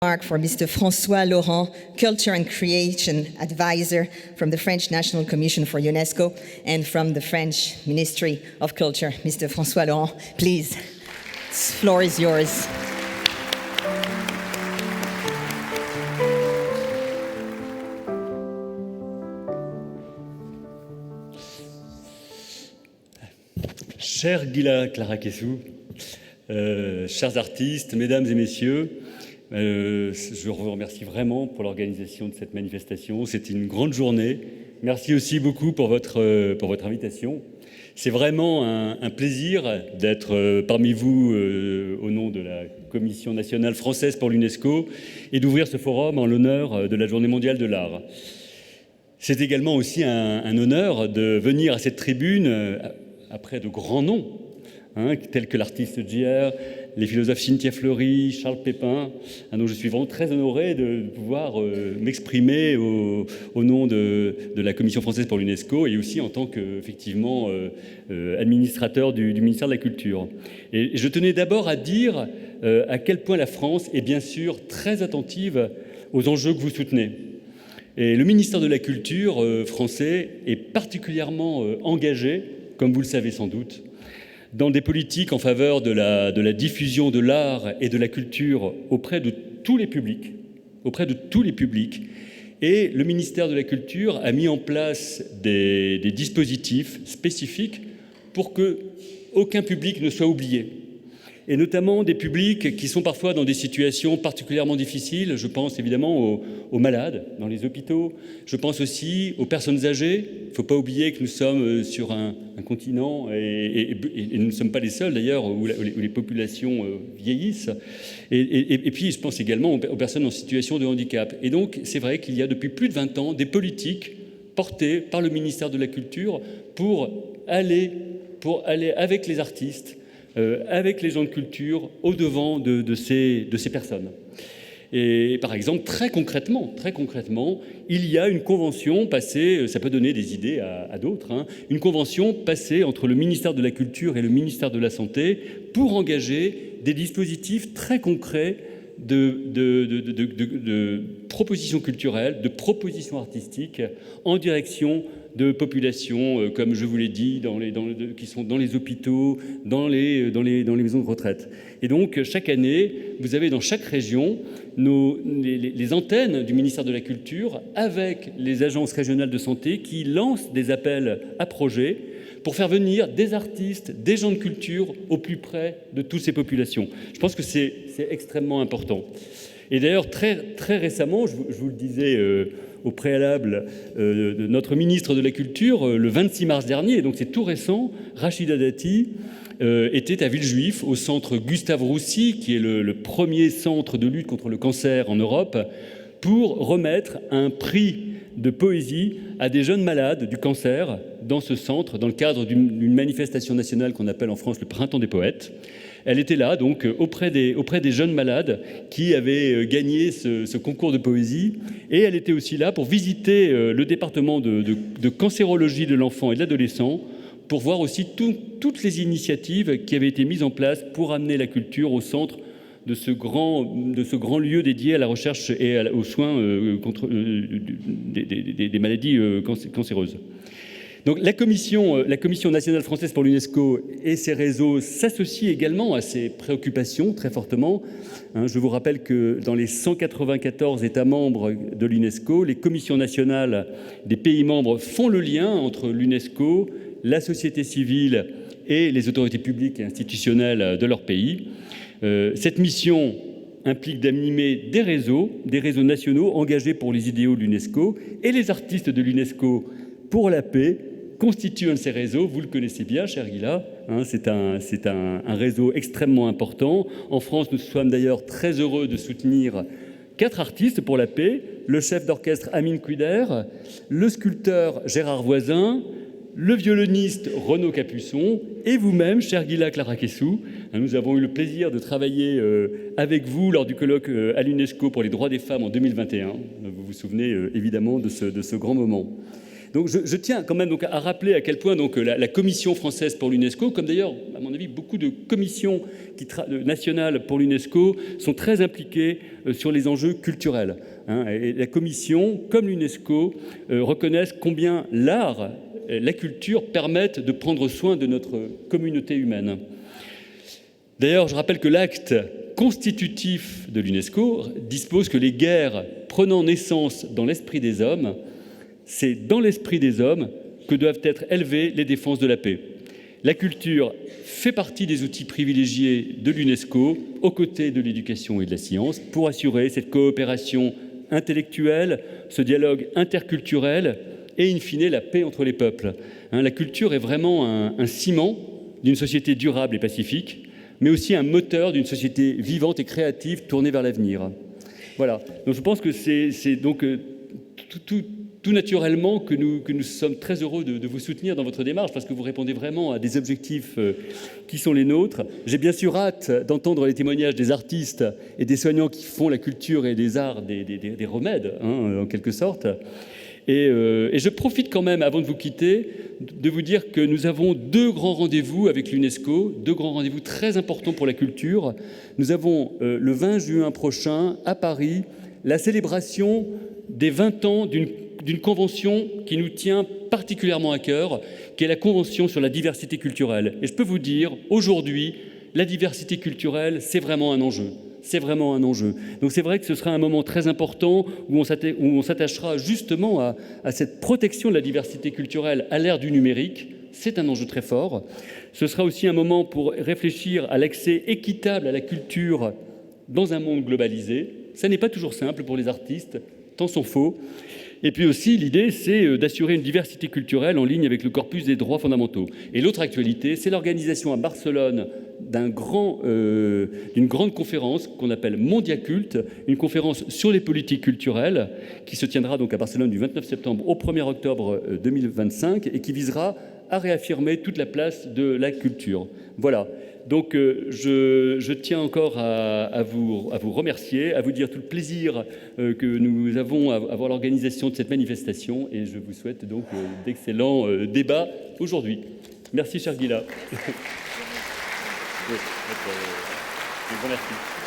Mark for Mr. François Laurent, Culture and Creation Advisor from the French National Commission for UNESCO and from the French Ministry of Culture. Mr. François Laurent, please, the floor is yours. Chère Gila Claraquessou, chers artistes, mesdames et messieurs, je vous remercie vraiment pour l'organisation de cette manifestation. C'était une grande journée. Merci aussi beaucoup pour votre invitation. C'est vraiment un plaisir d'être parmi vous au nom de la Commission nationale française pour l'UNESCO et d'ouvrir ce forum en l'honneur de la Journée mondiale de l'art. C'est également aussi un honneur de venir à cette tribune après de grands noms, tels que l'artiste JR, les philosophes Cynthia Fleury, Charles Pépin. Donc je suis vraiment très honoré de pouvoir m'exprimer au nom de la Commission française pour l'UNESCO et aussi en tant qu'effectivement administrateur du ministère de la Culture. Et je tenais d'abord à dire à quel point la France est bien sûr très attentive aux enjeux que vous soutenez. Et le ministère de la Culture français est particulièrement engagé, comme vous le savez sans doute, dans des politiques en faveur de la diffusion de l'art et de la culture auprès de tous les publics. Et le ministère de la Culture a mis en place des dispositifs spécifiques pour qu'aucun public ne soit oublié. Et notamment des publics qui sont parfois dans des situations particulièrement difficiles. Je pense évidemment aux malades dans les hôpitaux. Je pense aussi aux personnes âgées. Il ne faut pas oublier que nous sommes sur un continent, et nous ne sommes pas les seuls d'ailleurs, où les populations vieillissent. Et puis je pense également aux personnes en situation de handicap. Et donc c'est vrai qu'il y a depuis plus de 20 ans des politiques portées par le ministère de la Culture pour aller avec les artistes, avec les gens de culture, au-devant de ces personnes. Et par exemple, très concrètement, il y a une convention passée, ça peut donner des idées à d'autres, une convention passée entre le ministère de la Culture et le ministère de la Santé pour engager des dispositifs très concrets de propositions culturelles, de propositions artistiques en direction de populations, comme je vous l'ai dit, qui sont dans les hôpitaux, dans les maisons de retraite. Et donc, chaque année, vous avez dans chaque région les antennes du ministère de la Culture avec les agences régionales de santé qui lancent des appels à projets pour faire venir des artistes, des gens de culture au plus près de toutes ces populations. Je pense que c'est extrêmement important. Et d'ailleurs, très, très récemment, je vous le disais au préalable, de notre ministre de la Culture, le 26 mars dernier, donc c'est tout récent, Rachida Dati était à Villejuif, au centre Gustave Roussy, qui est le premier centre de lutte contre le cancer en Europe, pour remettre un prix de poésie à des jeunes malades du cancer dans ce centre, dans le cadre d'une manifestation nationale qu'on appelle en France le Printemps des poètes. Elle était là, donc, auprès des jeunes malades qui avaient gagné ce concours de poésie. Et elle était aussi là pour visiter le département de cancérologie de l'enfant et de l'adolescent, pour voir aussi toutes les initiatives qui avaient été mises en place pour amener la culture au centre de ce grand lieu dédié à la recherche et aux soins contre des maladies cancéreuses. Donc la Commission nationale française pour l'UNESCO et ses réseaux s'associent également à ces préoccupations très fortement. Je vous rappelle que dans les 194 États membres de l'UNESCO, les commissions nationales des pays membres font le lien entre l'UNESCO, la société civile et les autorités publiques et institutionnelles de leur pays. Cette mission implique d'animer des réseaux nationaux engagés pour les idéaux de l'UNESCO, et les artistes de l'UNESCO pour la paix constituent un de ces réseaux. Vous le connaissez bien, cher Gila, c'est un réseau extrêmement important. En France, nous sommes d'ailleurs très heureux de soutenir 4 artistes pour la paix: le chef d'orchestre Amine Kouider, le sculpteur Gérard Voisin, le violoniste Renaud Capuçon et vous-même, cher Gila Claraquessou. Nous avons eu le plaisir de travailler avec vous lors du colloque à l'UNESCO pour les droits des femmes en 2021. Vous vous souvenez évidemment de ce grand moment. Donc je tiens quand même donc à rappeler à quel point donc la Commission française pour l'UNESCO, comme d'ailleurs à mon avis beaucoup de commissions nationales pour l'UNESCO, sont très impliquées sur les enjeux culturels. Et la Commission, comme l'UNESCO, reconnaissent combien l'art, la culture permettent de prendre soin de notre communauté humaine. D'ailleurs, je rappelle que l'acte constitutif de l'UNESCO dispose que les guerres prenant naissance dans l'esprit des hommes, c'est dans l'esprit des hommes que doivent être élevées les défenses de la paix. La culture fait partie des outils privilégiés de l'UNESCO, aux côtés de l'éducation et de la science, pour assurer cette coopération intellectuelle, ce dialogue interculturel et, in fine, la paix entre les peuples. La culture est vraiment un ciment d'une société durable et pacifique, mais aussi un moteur d'une société vivante et créative tournée vers l'avenir. Voilà. Donc je pense que c'est donc tout naturellement que nous sommes très heureux de vous soutenir dans votre démarche, parce que vous répondez vraiment à des objectifs qui sont les nôtres. J'ai bien sûr hâte d'entendre les témoignages des artistes et des soignants qui font la culture et des arts des remèdes, en quelque sorte. Et je profite quand même, avant de vous quitter, de vous dire que nous avons 2 grands rendez-vous avec l'UNESCO, 2 grands rendez-vous très importants pour la culture. Nous avons le 20 juin prochain, à Paris, la célébration des 20 ans d'une convention qui nous tient particulièrement à cœur, qui est la Convention sur la diversité culturelle. Et je peux vous dire, aujourd'hui, la diversité culturelle, c'est vraiment un enjeu. C'est vraiment un enjeu. Donc c'est vrai que ce sera un moment très important où on s'attachera justement à cette protection de la diversité culturelle à l'ère du numérique. C'est un enjeu très fort. Ce sera aussi un moment pour réfléchir à l'accès équitable à la culture dans un monde globalisé. Ça n'est pas toujours simple pour les artistes, tant s'en faut. Et puis aussi, l'idée, c'est d'assurer une diversité culturelle en ligne avec le corpus des droits fondamentaux. Et l'autre actualité, c'est l'organisation à Barcelone d'une grande conférence qu'on appelle Mondiaculte, une conférence sur les politiques culturelles qui se tiendra donc à Barcelone du 29 septembre au 1er octobre 2025 et qui visera à réaffirmer toute la place de la culture. Voilà. Donc je tiens encore à vous remercier, à vous dire tout le plaisir que nous avons à voir l'organisation de cette manifestation, et je vous souhaite donc d'excellents débats aujourd'hui. Merci, cher Gila. Je vous remercie.